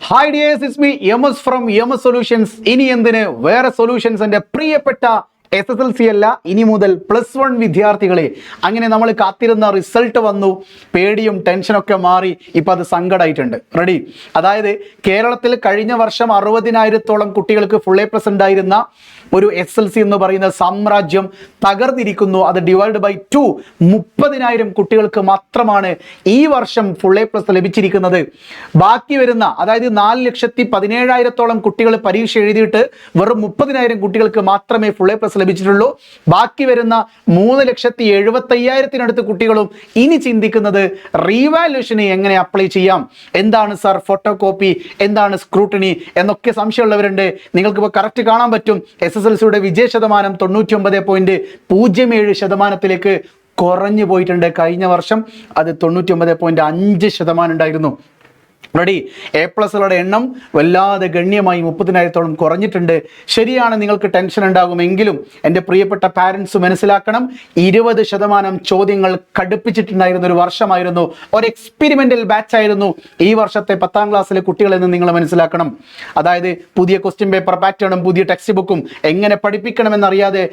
Hi dears, it's me MS from MS solutions. ഇനി എന്തിന് വേറെ സൊല്യൂഷൻസ്? എൻ്റെ പ്രിയപ്പെട്ട SSLC അല്ല, ഇനി മുതൽ +1 വിദ്യാർത്ഥികളെ. അങ്ങനെ നമ്മൾ കാത്തിരുന്ന റിസൾട്ട് വന്നു. പേടിയും ടെൻഷനൊക്കെ മാറി. ഇപ്പം അത് സങ്കടമായിട്ടുണ്ട്. റെഡി? അതായത് കേരളത്തിൽ കഴിഞ്ഞ വർഷം 60,000-ഓളം കുട്ടികൾക്ക് ഫുൾ A+ ഉണ്ടായിരുന്ന ഒരു SSLC എന്ന് പറയുന്ന സാമ്രാജ്യം തകർന്നിരിക്കുന്നു. അത് ഡിവൈഡ് ബൈ 2 30,000 കുട്ടികൾക്ക് മാത്രമാണ് ഈ വർഷം ഫുൾ A+ ലഭിച്ചിരിക്കുന്നത്. ബാക്കി വരുന്ന, അതായത് 4,17,000-ഓളം കുട്ടികൾ പരീക്ഷ എഴുതിയിട്ട് വെറും 30,000 കുട്ടികൾക്ക് മാത്രമേ ഫുൾ A+ ലഭിച്ചിട്ടുള്ളൂ. ബാക്കി വരുന്ന 3,70,75,000-അടുത്ത് കുട്ടികളും ഇനി ചിന്തിക്കുന്നത് റീവാലുവേഷന് എങ്ങനെ അപ്ലൈ ചെയ്യാം, എന്താണ് സാർ ഫോട്ടോ കോപ്പി, എന്താണ് സ്ക്രൂട്ടിനി എന്നൊക്കെ സംശയമുള്ളവരുണ്ട്. നിങ്ങൾക്കിപ്പോൾ കറക്റ്റ് കാണാൻ പറ്റും. SSLCയുടെ വിജയ ശതമാനം 99.07% കുറഞ്ഞു പോയിട്ടുണ്ട്. കഴിഞ്ഞ വർഷം അത് 99.5% ഉണ്ടായിരുന്നു. റെഡി? A+കളുടെ എണ്ണം വല്ലാതെ ഗണ്യമായി 30,000-ഓളം കുറഞ്ഞിട്ടുണ്ട്. ശരിയാണ്, നിങ്ങൾക്ക് ടെൻഷൻ ഉണ്ടാകുമെങ്കിലും എൻ്റെ പ്രിയപ്പെട്ട പാരൻസ് മനസ്സിലാക്കണം, 20% ചോദ്യങ്ങൾ കടുപ്പിച്ചിട്ടുണ്ടായിരുന്ന ഒരു വർഷമായിരുന്നു. ഒരു എക്സ്പെരിമെൻ്റൽ ബാച്ച് ആയിരുന്നു ഈ വർഷത്തെ 10ാം ക്ലാസ്സിലെ കുട്ടികളെന്ന് നിങ്ങൾ മനസ്സിലാക്കണം. അതായത് പുതിയ ക്വസ്റ്റ്യൻ പേപ്പർ പാറ്റേണും പുതിയ ടെക്സ്റ്റ് ബുക്കും എങ്ങനെ പഠിപ്പിക്കണമെന്നറിയാതെ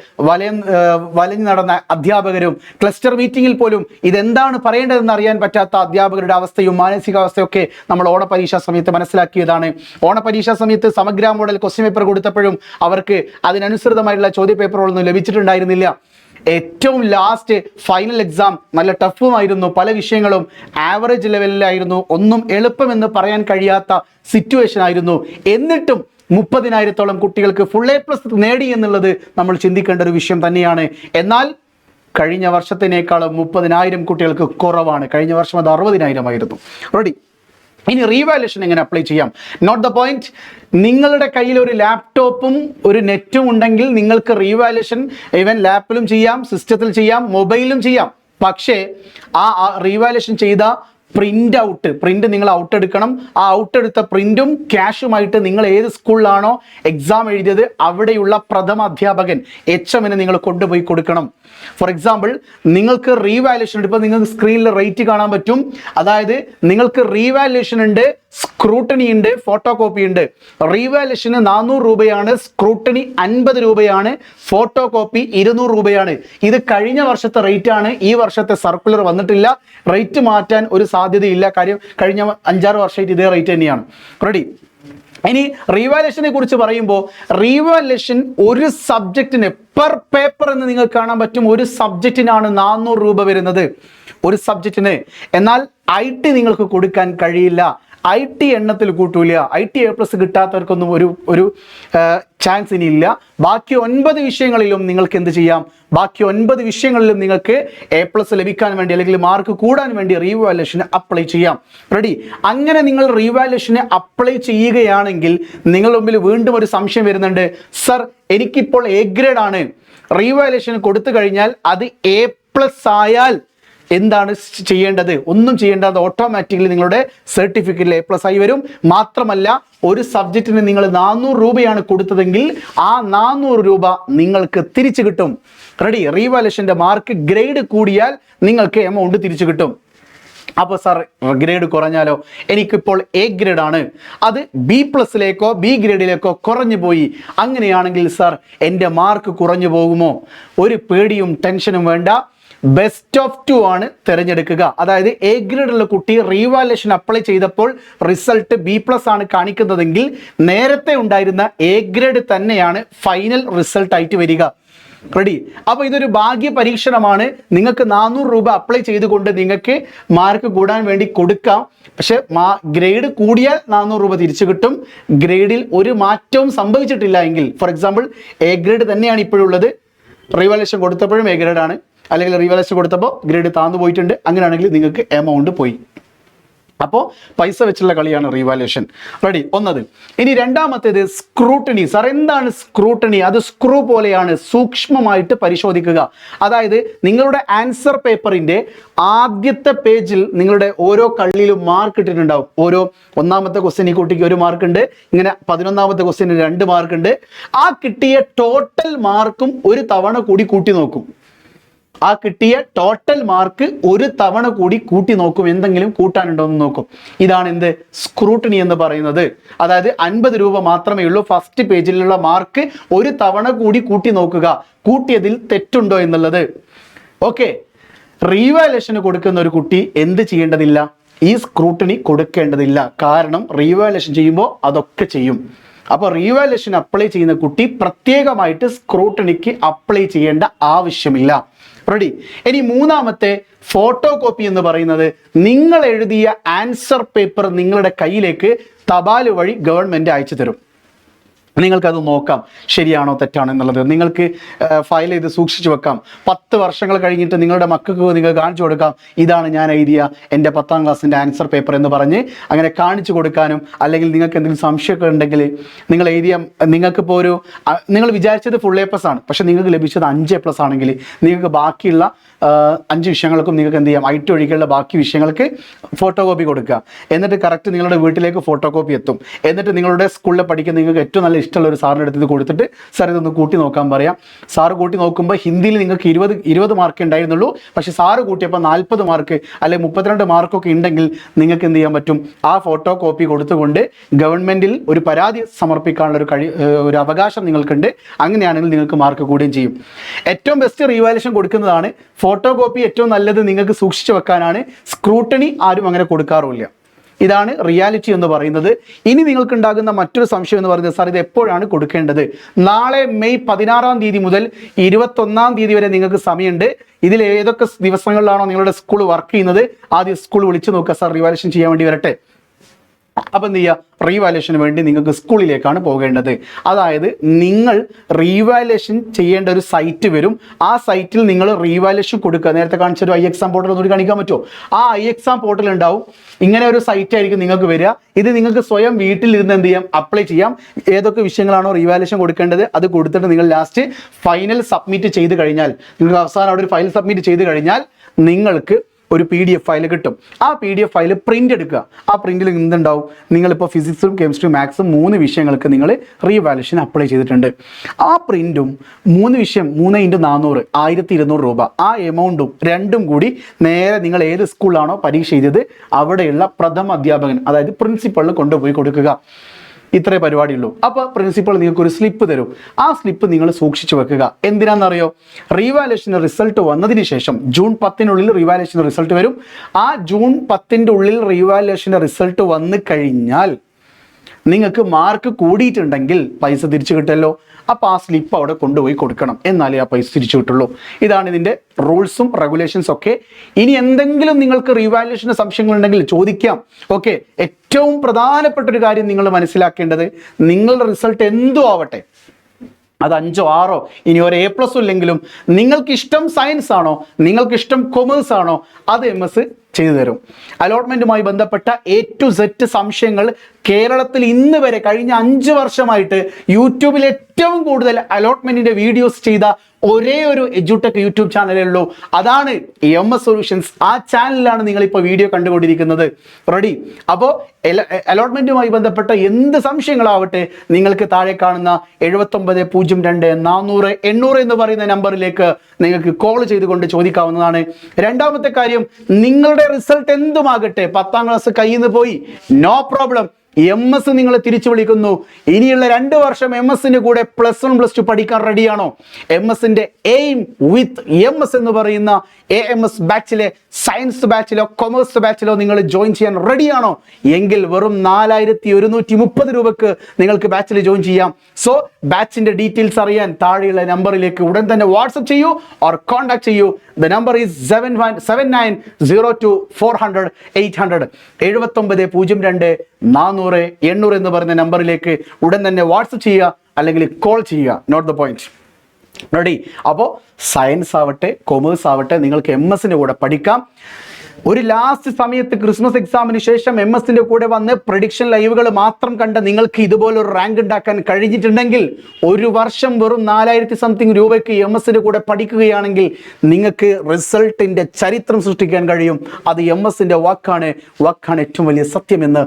വലഞ്ഞു നടന്ന അധ്യാപകരും, ക്ലസ്റ്റർ മീറ്റിങ്ങിൽ പോലും ഇതെന്താണ് പറയേണ്ടതെന്ന് അറിയാൻ പറ്റാത്ത അധ്യാപകരുടെ അവസ്ഥയും മാനസികാവസ്ഥയൊക്കെ നമ്മൾ ഓണപരീക്ഷാ സമയത്ത് മനസ്സിലാക്കിയതാണ്. ഓണപരീക്ഷാ സമയത്ത് സമഗ്ര മോഡൽ ക്വസ്റ്റ്യൻ പേപ്പർ കൊടുത്തപ്പോഴും അവർക്ക് അതിനനുസൃതമായിട്ടുള്ള ചോദ്യ പേപ്പറുകളൊന്നും ലഭിച്ചിട്ടുണ്ടായിരുന്നില്ല. ഏറ്റവും ലാസ്റ്റ് ഫൈനൽ എക്സാം നല്ല ടഫുമായിരുന്നു. പല വിഷയങ്ങളും ആവറേജ് ലെവലിലായിരുന്നു. ഒന്നും എളുപ്പമെന്ന് പറയാൻ കഴിയാത്ത സിറ്റുവേഷൻ ആയിരുന്നു. എന്നിട്ടും 30,000-ഓളം കുട്ടികൾക്ക് ഫുൾ A+ നേടി എന്നുള്ളത് നമ്മൾ ചിന്തിക്കേണ്ട ഒരു വിഷയം തന്നെയാണ്. എന്നാൽ കഴിഞ്ഞ വർഷത്തിനേക്കാളും 30,000 കുട്ടികൾക്ക് കുറവാണ്. കഴിഞ്ഞ വർഷം അത് 60,000 ആയിരുന്നു. റെഡി? ഇനി റീവാലുവേഷൻ എങ്ങനെ അപ്ലൈ ചെയ്യാം? Note the point. നിങ്ങളുടെ കയ്യിൽ ഒരു ലാപ്ടോപ്പും ഒരു നെറ്റും ഉണ്ടെങ്കിൽ നിങ്ങൾക്ക് റീവാലുവേഷൻ ഈവൻ ലാപ്പിലും ചെയ്യാം, സിസ്റ്റത്തിൽ ചെയ്യാം, മൊബൈലിലും ചെയ്യാം. പക്ഷേ ആ റീവാലുവേഷൻ ചെയ്ത പ്രിന്റ് നിങ്ങൾ ഔട്ട് എടുക്കണം. ആ ഔട്ട് എടുത്ത പ്രിന്റും ക്യാഷുമായിട്ട് നിങ്ങൾ ഏത് സ്കൂളിലാണോ എക്സാം എഴുതിയത് അവിടെയുള്ള പ്രഥമ അധ്യാപകൻ HMന് നിങ്ങൾ കൊണ്ടുപോയി കൊടുക്കണം. ഫോർ എക്സാമ്പിൾ, നിങ്ങൾക്ക് റീവാലുവേഷൻ ഉണ്ട്. ഇപ്പോൾ നിങ്ങൾക്ക് സ്ക്രീനിൽ റേറ്റ് കാണാൻ പറ്റും. അതായത് നിങ്ങൾക്ക് റീവാലുവേഷൻ ഉണ്ട്, സ്ക്രൂട്ടണി ഉണ്ട്, ഫോട്ടോ കോപ്പി ഉണ്ട്. റീവാലുവേഷന് 400 രൂപയാണ്, സ്ക്രൂട്ടണി 50 രൂപയാണ്, ഫോട്ടോ കോപ്പി 200 രൂപയാണ്. ഇത് കഴിഞ്ഞ വർഷത്തെ റേറ്റ് ആണ്. ഈ വർഷത്തെ സർക്കുലർ വന്നിട്ടില്ല. റേറ്റ് മാറ്റാൻ ഒരു സാധ്യതയില്ല. കാര്യം കഴിഞ്ഞ 5-6 വർഷമായിട്ട് ഇതേ റേറ്റ് തന്നെയാണ്. റെഡി? ഇനി റീവാലുവേഷനെ കുറിച്ച് പറയുമ്പോൾ, റീവാലുവേഷൻ ഒരു സബ്ജക്റ്റിന് പെർ പേപ്പർ എന്ന് നിങ്ങൾക്ക് കാണാൻ പറ്റും. ഒരു സബ്ജക്റ്റിനാണ് 400 രൂപ വരുന്നത്, ഒരു സബ്ജക്റ്റിന്. എന്നാൽ IT നിങ്ങൾക്ക് കൊടുക്കാൻ കഴിയില്ല. IT എണ്ണത്തിൽ കൂട്ടൂല. IT A+ കിട്ടാത്തവർക്കൊന്നും ഒരു ചാൻസ് ഇനിയില്ല. ബാക്കി 9 വിഷയങ്ങളിലും നിങ്ങൾക്ക് എന്ത് ചെയ്യാം? ബാക്കി 9 വിഷയങ്ങളിലും നിങ്ങൾക്ക് A+ ലഭിക്കാൻ വേണ്ടി, അല്ലെങ്കിൽ മാർക്ക് കൂടാൻ വേണ്ടി റീവാലുവേഷന് അപ്ലൈ ചെയ്യാം. റെഡി? അങ്ങനെ നിങ്ങൾ റീവാലുവേഷന് അപ്ലൈ ചെയ്യുകയാണെങ്കിൽ നിങ്ങളുടെ മുമ്പിൽ വീണ്ടും ഒരു സംശയം വരുന്നുണ്ട്. സർ, എനിക്കിപ്പോൾ A ഗ്രേഡ് ആണ്. റീവാലുവേഷന് കൊടുത്തു കഴിഞ്ഞാൽ അത് A+ ആയാൽ എന്താണ് ചെയ്യേണ്ടത്? ഒന്നും ചെയ്യേണ്ടത്. ഓട്ടോമാറ്റിക്കലി നിങ്ങളുടെ സർട്ടിഫിക്കറ്റിൽ A+ ആയി വരും. മാത്രമല്ല, ഒരു സബ്ജക്റ്റിന് നിങ്ങൾ 400 രൂപയാണ് കൊടുത്തതെങ്കിൽ ആ 400 രൂപ നിങ്ങൾക്ക് തിരിച്ചു കിട്ടും. റെഡി? റീവാലുവേഷന്റെ മാർക്ക് ഗ്രേഡ് കൂടിയാൽ നിങ്ങൾക്ക് എമൗണ്ട് തിരിച്ചു കിട്ടും. അപ്പോൾ സാർ, ഗ്രേഡ് കുറഞ്ഞാലോ? എനിക്കിപ്പോൾ A ഗ്രേഡ് ആണ്, അത് B+ B ഗ്രേഡിലേക്കോ കുറഞ്ഞു പോയി. അങ്ങനെയാണെങ്കിൽ സാർ, എൻ്റെ മാർക്ക് കുറഞ്ഞു പോകുമോ? ഒരു പേടിയും ടെൻഷനും വേണ്ട. ബെസ്റ്റ് ഓഫ് 2 ആണ് തിരഞ്ഞെടുക്കുക. അതായത് A ഗ്രേഡുള്ള കുട്ടി റീവാലുവേഷൻ അപ്ലൈ ചെയ്തപ്പോൾ റിസൾട്ട് B+ ആണ് കാണിക്കുന്നതെങ്കിൽ നേരത്തെ ഉണ്ടായിരുന്ന A ഗ്രേഡ് തന്നെയാണ് ഫൈനൽ റിസൾട്ട് ആയിട്ട് വരിക. റെഡി? അപ്പോൾ ഇതൊരു ഭാഗ്യ പരീക്ഷണമാണ്. നിങ്ങൾക്ക് 400 രൂപ അപ്ലൈ ചെയ്തുകൊണ്ട് നിങ്ങൾക്ക് മാർക്ക് കൂടാൻ വേണ്ടി കൊടുക്കാം. പക്ഷെ ഗ്രേഡ് കൂടിയാൽ 400 രൂപ തിരിച്ചു കിട്ടും. ഗ്രേഡിൽ ഒരു മാറ്റവും സംഭവിച്ചിട്ടില്ല എങ്കിൽ, ഫോർ എക്സാമ്പിൾ A ഗ്രേഡ് തന്നെയാണ് ഇപ്പോഴുള്ളത്, റീവാലുവേഷൻ കൊടുത്തപ്പോഴും A ഗ്രേഡ് ആണ്, അല്ലെങ്കിൽ റീവാലുവേഷൻ കൊടുത്തപ്പോൾ ഗ്രേഡ് താഴ്ന്നു പോയിട്ടുണ്ട്, അങ്ങനെയാണെങ്കിൽ നിങ്ങൾക്ക് എമൗണ്ട് പോയി. അപ്പോൾ പൈസ വെച്ചുള്ള കളിയാണ് റീവാലുവേഷൻ. റെഡി? ഒന്നത്. ഇനി രണ്ടാമത്തേത് സ്ക്രൂട്ടണി. സാർ, എന്താണ് സ്ക്രൂട്ടണി? അത് സ്ക്രൂ പോലെയാണ്, സൂക്ഷ്മമായിട്ട് പരിശോധിക്കുക. അതായത് നിങ്ങളുടെ ആൻസർ പേപ്പറിൻ്റെ ആദ്യത്തെ പേജിൽ നിങ്ങളുടെ ഓരോ കള്ളിയിലും മാർക്ക് ഇട്ടിട്ടുണ്ടാവും. ഓരോ 1ാമത്തെ ക്വസ്റ്റ്യൻ ഈ കുട്ടിക്ക് 1 മാർക്ക് ഉണ്ട്, ഇങ്ങനെ 11ാമത്തെ ക്വസ്റ്റ്യന് 2 മാർക്ക് ഉണ്ട്. ആ കിട്ടിയ ടോട്ടൽ മാർക്കും ഒരു തവണ കൂടി കൂട്ടി നോക്കും. ആ കിട്ടിയ ടോട്ടൽ മാർക്ക് ഒരു തവണ കൂടി കൂട്ടി നോക്കും, എന്തെങ്കിലും കൂട്ടാനുണ്ടോ എന്ന് നോക്കും. ഇതാണ് എന്ത് സ്ക്രൂട്ടിനി എന്ന് പറയുന്നത്. അതായത് 50 രൂപ മാത്രമേ ഉള്ളൂ. ഫസ്റ്റ് പേജിലുള്ള മാർക്ക് ഒരു തവണ കൂടി കൂട്ടി നോക്കുക, കൂട്ടിയതിൽ തെറ്റുണ്ടോ എന്നുള്ളത്. ഓക്കെ, റീവാലുവേഷന് കൊടുക്കുന്ന ഒരു കുട്ടി എന്ത് ചെയ്യേണ്ടതില്ല? ഈ സ്ക്രൂട്ടിനി കൊടുക്കേണ്ടതില്ല. കാരണം റീവാലുവേഷൻ ചെയ്യുമ്പോൾ അതൊക്കെ ചെയ്യും. അപ്പോൾ റീവാലുവേഷൻ അപ്ലൈ ചെയ്യുന്ന കുട്ടി പ്രത്യേകമായിട്ട് സ്ക്രൂട്ടിനിക്ക് അപ്ലൈ ചെയ്യേണ്ട ആവശ്യമില്ല. റെഡി? ഇനി മൂന്നാമത്തെ ഫോട്ടോ കോപ്പി എന്ന് പറയുന്നത്, നിങ്ങൾ എഴുതിയ ആൻസർ പേപ്പർ നിങ്ങളുടെ കയ്യിലേക്ക് തപാൽ വഴി ഗവൺമെന്റ് അയച്ചു തരും. നിങ്ങൾക്കത് നോക്കാം ശരിയാണോ തെറ്റാണോ എന്നുള്ളത്. നിങ്ങൾക്ക് ഫയൽ ചെയ്ത് സൂക്ഷിച്ചു വെക്കാം. 10 വർഷങ്ങൾ കഴിഞ്ഞിട്ട് നിങ്ങളുടെ മക്കൾക്ക് നിങ്ങൾ കാണിച്ചു കൊടുക്കാം, ഇതാണ് ഞാൻ എഴുതിയ എൻ്റെ 10ാം ക്ലാസ്സിൻ്റെ ആൻസർ പേപ്പർ എന്ന് പറഞ്ഞ് അങ്ങനെ കാണിച്ചു കൊടുക്കാനും. അല്ലെങ്കിൽ നിങ്ങൾക്ക് എന്തെങ്കിലും സംശയമൊക്കെ ഉണ്ടെങ്കിൽ നിങ്ങൾ എഴുതിയ, നിങ്ങൾക്കിപ്പോൾ നിങ്ങൾ വിചാരിച്ചത് ഫുൾ A+ ആണ്, പക്ഷെ നിങ്ങൾക്ക് ലഭിച്ചത് 5 A+ ആണെങ്കിൽ നിങ്ങൾക്ക് ബാക്കിയുള്ള 5 വിഷയങ്ങൾക്കും നിങ്ങൾക്ക് എന്ത് ചെയ്യാം? ഐറ്റ് ഒഴികെയുള്ള ബാക്കി വിഷയങ്ങൾക്ക് ഫോട്ടോ കോപ്പി കൊടുക്കുക. എന്നിട്ട് കറക്റ്റ് നിങ്ങളുടെ വീട്ടിലേക്ക് ഫോട്ടോ കോപ്പി എത്തും. എന്നിട്ട് നിങ്ങളുടെ സ്കൂളിൽ പഠിക്കുന്ന നിങ്ങൾക്ക് ഏറ്റവും നല്ല ഇഷ്ടമുള്ള ഒരു സാറിൻ്റെ അടുത്ത് കൊടുത്തിട്ട് സാർ ഇതൊന്ന് കൂട്ടി നോക്കാൻ പറയാം. സാറ് കൂട്ടി നോക്കുമ്പോൾ ഹിന്ദിയിൽ നിങ്ങൾക്ക് 20 മാർക്ക് ഉണ്ടായിരുന്നുള്ളൂ, പക്ഷേ സാറ് കൂട്ടിയപ്പോൾ 40 മാർക്ക് അല്ലെങ്കിൽ 32 മാർക്കൊക്കെ ഉണ്ടെങ്കിൽ നിങ്ങൾക്ക് എന്ത് ചെയ്യാൻ പറ്റും? ആ ഫോട്ടോ കോപ്പി കൊടുത്തുകൊണ്ട് ഗവൺമെൻറ്റിൽ ഒരു പരാതി സമർപ്പിക്കാനുള്ള ഒരു അവകാശം നിങ്ങൾക്കുണ്ട്. അങ്ങനെയാണെങ്കിൽ നിങ്ങൾക്ക് മാർക്ക് കൂടുകയും ചെയ്യും. ഏറ്റവും ബെസ്റ്റ് റീവാലുവേഷൻ കൊടുക്കുന്നതാണ്. ഫോട്ടോ കോപ്പി ഏറ്റവും നല്ലത് നിങ്ങൾക്ക് സൂക്ഷിച്ചു വെക്കാനാണ്. സ്ക്രൂട്ടിനി ആരും അങ്ങനെ കൊടുക്കാറുമില്ല. ഇതാണ് റിയാലിറ്റി എന്ന് പറയുന്നത്. ഇനി നിങ്ങൾക്ക് ഉണ്ടാകുന്ന മറ്റൊരു സംശയം എന്ന് പറയുന്നത്, സാർ ഇത് എപ്പോഴാണ് കൊടുക്കേണ്ടത്? നാളെ മെയ് 16-ാം തീയതി മുതൽ 21-ാം തീയതി വരെ നിങ്ങൾക്ക് സമയമുണ്ട്. ഇതിൽ ഏതൊക്കെ ദിവസങ്ങളിലാണോ നിങ്ങളുടെ സ്കൂൾ വർക്ക് ചെയ്യുന്നത് ആദ്യം സ്കൂൾ വിളിച്ചു നോക്കുക, സാർ റിവാലുവേഷൻ ചെയ്യാൻ വേണ്ടി വരട്ടെ. അപ്പം എന്ത് ചെയ്യുക? റീവാലുവേഷന് വേണ്ടി നിങ്ങൾക്ക് സ്കൂളിലേക്കാണ് പോകേണ്ടത്. അതായത് നിങ്ങൾ റീവാലുവേഷൻ ചെയ്യേണ്ട ഒരു സൈറ്റ് വരും. ആ സൈറ്റിൽ നിങ്ങൾ റീവാലുവേഷൻ കൊടുക്കുക. നേരത്തെ കാണിച്ചൊരു iExam പോർട്ടൽ ഒന്നുകൂടി കാണിക്കാൻ പറ്റുമോ? ആ iExam പോർട്ടൽ ഉണ്ടാവും. ഇങ്ങനെ ഒരു സൈറ്റ് ആയിരിക്കും നിങ്ങൾക്ക് വരിക. ഇത് നിങ്ങൾക്ക് സ്വയം വീട്ടിലിരുന്ന് എന്ത് ചെയ്യാം? അപ്ലൈ ചെയ്യാം. ഏതൊക്കെ വിഷയങ്ങളാണോ റീവാലുവേഷൻ കൊടുക്കേണ്ടത് അത് കൊടുത്തിട്ട് നിങ്ങൾ ലാസ്റ്റ് ഫൈനൽ സബ്മിറ്റ് ചെയ്ത് കഴിഞ്ഞാൽ, നിങ്ങൾക്ക് അവസാനം അവിടെ ഒരു ഫയൽ സബ്മിറ്റ് ചെയ്ത് കഴിഞ്ഞാൽ നിങ്ങൾക്ക് ഒരു PDF ഫയൽ കിട്ടും. ആ PDF ഫയൽ പ്രിന്റ് എടുക്കുക. ആ പ്രിന്റിൽ എന്തുണ്ടാവും? നിങ്ങളിപ്പോൾ ഫിസിക്സും കെമിസ്ട്രിയും മാത്സും 3 വിഷയങ്ങൾക്ക് നിങ്ങൾ റീവാലുവേഷൻ അപ്ലൈ ചെയ്തിട്ടുണ്ട്. ആ പ്രിന്റും 3 വിഷയം 3 × 400 1200 രൂപ, ആ എമൗണ്ടും രണ്ടും കൂടി നേരെ നിങ്ങൾ ഏത് സ്കൂളിലാണോ പരീക്ഷ ചെയ്തത് അവിടെയുള്ള പ്രഥമ അധ്യാപകൻ, അതായത് പ്രിൻസിപ്പളിന് കൊണ്ടുപോയി കൊടുക്കുക. ഇത്രേ പരിപാടിയുള്ളൂ. അപ്പോൾ പ്രിൻസിപ്പൾ നിങ്ങൾക്ക് ഒരു സ്ലിപ്പ് തരും. ആ സ്ലിപ്പ് നിങ്ങൾ സൂക്ഷിച്ചു വെക്കുക. എന്തിനാണെന്നറിയോ? റീവാലുവേഷൻ റിസൾട്ട് വന്നതിന് ശേഷം ജൂൺ 10-നുള്ളിൽ റീവാലുവേഷൻ റിസൾട്ട് വരും. ആ ജൂൺ 10-ന്റെ ഉള്ളിൽ റീവാലുവേഷൻ റിസൾട്ട് വന്നു കഴിഞ്ഞാൽ നിങ്ങൾക്ക് മാർക്ക് കൂടിയിട്ടുണ്ടെങ്കിൽ പൈസ തിരിച്ചു കിട്ടുമല്ലോ. അപ്പോൾ ആ സ്ലിപ്പ് അവിടെ കൊണ്ടുപോയി കൊടുക്കണം, എന്നാലേ ആ പൈസ തിരിച്ചു കിട്ടുള്ളൂ. ഇതാണ് ഇതിൻ്റെ റൂൾസും റെഗുലേഷൻസും ഒക്കെ. ഇനി എന്തെങ്കിലും നിങ്ങൾക്ക് റീവാലുവേഷന് സംശയങ്ങളുണ്ടെങ്കിൽ ചോദിക്കാം. ഓക്കെ, ഏറ്റവും പ്രധാനപ്പെട്ട ഒരു കാര്യം നിങ്ങൾ മനസ്സിലാക്കേണ്ടത്, നിങ്ങളുടെ റിസൾട്ട് എന്തോ ആവട്ടെ, അത് 5 or 6 ഇനി ഒരു A+ ഇല്ലെങ്കിലും നിങ്ങൾക്ക് ഇഷ്ടം സയൻസ് ആണോ, നിങ്ങൾക്ക് ഇഷ്ടം കൊമേഴ്സ് ആണോ, അത് MS ചെയ്തു തരും. അലോട്ട്മെന്റുമായി ബന്ധപ്പെട്ട A to Z സംശയങ്ങൾ കേരളത്തിൽ ഇന്ന് വരെ കഴിഞ്ഞ 5 വർഷമായിട്ട് യൂട്യൂബിൽ ഏറ്റവും കൂടുതൽ അലോട്ട്മെന്റിന്റെ വീഡിയോസ് ചെയ്ത ഒരേ ഒരു എഡ്യൂടെക് യൂട്യൂബ് ചാനലേ ഉള്ളൂ. അതാണ് MS സൊല്യൂഷൻസ്. ആ ചാനലിലാണ് നിങ്ങളിപ്പോൾ വീഡിയോ കണ്ടുകൊണ്ടിരിക്കുന്നത്. റെഡി? അപ്പോൾ അലോട്ട്മെന്റുമായി ബന്ധപ്പെട്ട എന്ത് സംശയങ്ങളാവട്ടെ നിങ്ങൾക്ക് താഴെ കാണുന്ന 7902 400 800 എന്ന് പറയുന്ന നമ്പറിലേക്ക് നിങ്ങൾക്ക് കോൾ ചെയ്തുകൊണ്ട് ചോദിക്കാവുന്നതാണ്. രണ്ടാമത്തെ കാര്യം, നിങ്ങളുടെ റിസൾട്ട് എന്തുമാകട്ടെ, 10ാം ക്ലാസ് കയ്യിൽ നിന്ന് പോയി, നോ പ്രോബ്ലം. MS നിങ്ങളെ തിരിച്ചു വിളിക്കുന്നു. ഇനിയുള്ള 2 വർഷം MS-ന്റെ കൂടെ +1 +2 പഠിക്കാൻ റെഡിയാണോ? MS-ന്റെ എയിം വിത്ത് MS എന്ന് പറയുന്ന AMS ബാച്ചിലെ സയൻസ് ബാച്ചിലോ കൊമേഴ്സ് ബാച്ചിലോ നിങ്ങൾ ജോയിൻ ചെയ്യാൻ റെഡിയാണോ? എങ്കിൽ വെറും 4130 രൂപക്ക് നിങ്ങൾക്ക് ബാച്ചിൽ ജോയിൻ ചെയ്യാം. സോ ബാച്ചിന്റെ ഡീറ്റെയിൽസ് അറിയാൻ താഴെയുള്ള നമ്പറിലേക്ക് ഉടൻ തന്നെ വാട്സപ്പ് ചെയ്യൂ ഓർ കോൺടാക്ട് ചെയ്യൂ. ദ നമ്പർ ഈസ് 7902 400 800 7902 400 800 എന്ന് പറയുന്ന നമ്പറിലേക്ക് ഉടൻ തന്നെ വാട്സപ്പ് ചെയ്യുക അല്ലെങ്കിൽ കോൾ ചെയ്യുക. Note the point. റെഡി? അപ്പോൾ സയൻസ് ആവട്ടെ കൊമേഴ്സ് ആവട്ടെ നിങ്ങൾക്ക് MS-ന്റെ കൂടെ പഠിക്കാം. ഒരു ലാസ്റ്റ് സമയത്ത് ക്രിസ്മസ് എക്സാമിന് ശേഷം MS-ന്റെ കൂടെ വന്ന് പ്രഡിക്ഷൻ ലൈവുകൾ മാത്രം കണ്ട നിങ്ങൾക്ക് ഇതുപോലൊരു റാങ്ക് ഉണ്ടാക്കാൻ കഴിഞ്ഞിട്ടുണ്ടെങ്കിൽ, ഒരു വർഷം വെറും 4000 സംതിങ് രൂപയ്ക്ക് MS-ന്റെ കൂടെ പഠിക്കുകയാണെങ്കിൽ നിങ്ങൾക്ക് റിസൾട്ടിന്റെ ചരിത്രം സൃഷ്ടിക്കാൻ കഴിയും. അത് MS-ന്റെ വാക്കാണ് ഏറ്റവും വലിയ സത്യമെന്ന്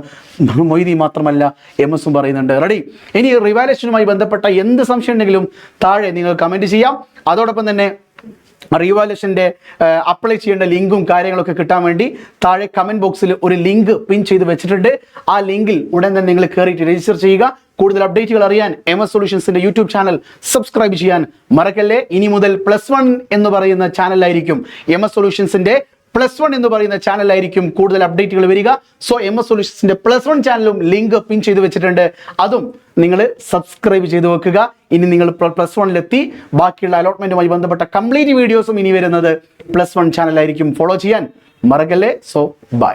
മൊയ്തി മാത്രമല്ല MS-ഉം പറയുന്നുണ്ട്. റെഡി? ഇനി റിവാലുവേഷനുമായി ബന്ധപ്പെട്ട എന്ത് സംശയം ഉണ്ടെങ്കിലും താഴെ നിങ്ങൾ കമന്റ് ചെയ്യാം. അതോടൊപ്പം തന്നെ റീവാലുവേഷൻ്റെ അപ്ലൈ ചെയ്യേണ്ട ലിങ്കും കാര്യങ്ങളൊക്കെ കിട്ടാൻ വേണ്ടി താഴെ കമൻറ്റ് ബോക്സിൽ ഒരു ലിങ്ക് പിൻ ചെയ്ത് വെച്ചിട്ടുണ്ട്. ആ ലിങ്കിൽ ഉടൻ തന്നെ നിങ്ങൾ കയറിയിട്ട് രജിസ്റ്റർ ചെയ്യുക. കൂടുതൽ അപ്ഡേറ്റുകൾ അറിയാൻ MS സൊല്യൂഷൻസിന്റെ യൂട്യൂബ് ചാനൽ സബ്സ്ക്രൈബ് ചെയ്യാൻ മറക്കല്ലേ. ഇനി മുതൽ +1 എന്ന് പറയുന്ന ചാനലായിരിക്കും, MS സൊല്യൂഷൻസിന്റെ +1 എന്ന് പറയുന്ന ചാനലായിരിക്കും കൂടുതൽ അപ്ഡേറ്റുകൾ വരിക. സോ MS സൊല്യൂഷൻസിന്റെ +1 ചാനലും ലിങ്ക് പിൻ ചെയ്ത് വെച്ചിട്ടുണ്ട്, അതും നിങ്ങൾ സബ്സ്ക്രൈബ് ചെയ്ത് വെക്കുക. ഇനി നിങ്ങൾ +1-ലെത്തി ബാക്കിയുള്ള അലോട്ട്മെന്റുമായി ബന്ധപ്പെട്ട കംപ്ലീറ്റ് വീഡിയോസും ഇനി വരുന്നത് +1 ചാനലായിരിക്കും. ഫോളോ ചെയ്യാൻ മറക്കല്ലേ. So by.